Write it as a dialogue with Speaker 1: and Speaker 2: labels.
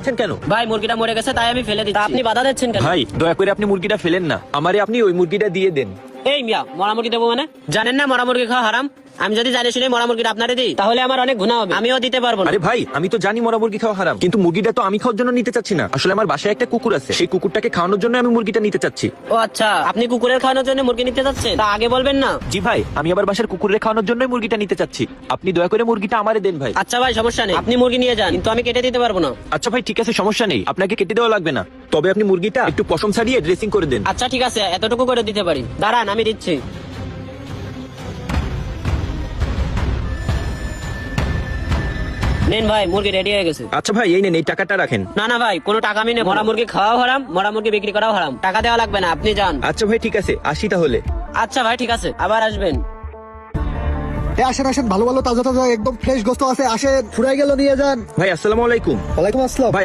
Speaker 1: যাচ্ছেন কেন?
Speaker 2: ভাই মুরগিটা মরে গেছে তাই আমি ফেলে দিচ্ছি। তা আপনি বাধা দিচ্ছেন কেন?
Speaker 1: ভাই দয়া করে আপনি মুরগিটা ফেলেন না, আমারে আপনি ওই মুরগিটা দিয়ে দেন।
Speaker 2: এই মিয়া, মরা মুরগি দেবো মানে? জানেন না মরা মুরগি খাওয়া হারাম? আমি যদি জানি শুনে মরা মুরগিটা আপনারে দিই তাহলে আমার অনেক গুনাহ হবে, আমিও দিতে পারবো না।
Speaker 1: আরে ভাই আমি তো জানি মরা মুরগি খাওয়া হারাম, কিন্তু মুরগিটা তো আমি খাওয়ার জন্য নিতে চাচ্ছি না। আসলে আমার বাসায় একটা কুকুর আছে, সেই কুকুরটাকে খাওয়ানোর জন্য আমি মুরগিটা নিতে চাচ্ছি।
Speaker 2: ও আচ্ছা, আপনি কুকুরের খাওয়ানোর জন্য মুরগি নিতে যাচ্ছেন? তা আগে বলবেন না?
Speaker 1: জি ভাই, আমি আবার বাসার কুকুরের খাওয়ানোর জন্যই মুরগিটা নিতে চাচ্ছি। আপনি দয়া করে মুরগিটা আমারে দেন ভাই।
Speaker 2: আচ্ছা ভাই, সমস্যা নেই, আপনি মুরগি নিয়ে যান, কিন্তু আমি কেটে দিতে পারবো না।
Speaker 1: আচ্ছা ভাই ঠিক আছে, সমস্যা নেই, আপনাকে কেটে দেওয়া লাগবে না। তবে আপনি মুরগিটা একটু পশম ছাড়িয়ে ড্রেসিং করে দেন।
Speaker 2: আচ্ছা ঠিক আছে, এতটুকু করে দিতে পারি। দাঁড়ান আমি দিচ্ছি। নেন ভাই, মুরগি রেডি হয়ে গেছে।
Speaker 1: আচ্ছা ভাই এই নেন, এই টাকাটা রাখেন।
Speaker 2: না না ভাই, কোনো টাকা আমি নেব না। মরা মুরগি খাওয়াও হারাম, মরা মুরগি বিক্রি করাও হারাম। টাকা দেওয়া লাগবে না, আপনি যান।
Speaker 1: আচ্ছা ভাই ঠিক আছে, আসি তাহলে।
Speaker 2: আচ্ছা ভাই ঠিক আছে, আবার আসবেন।
Speaker 3: আসেন আসেন, ভালো ভালো তাজা তাজা একদম ফ্রেশ গোস্ত আছে, আসেন, ফুরাই গেল নিয়ে যান।
Speaker 1: ভাই আসসালামু আলাইকুম।
Speaker 3: ওয়ালাইকুম আসসালাম।
Speaker 1: ভাই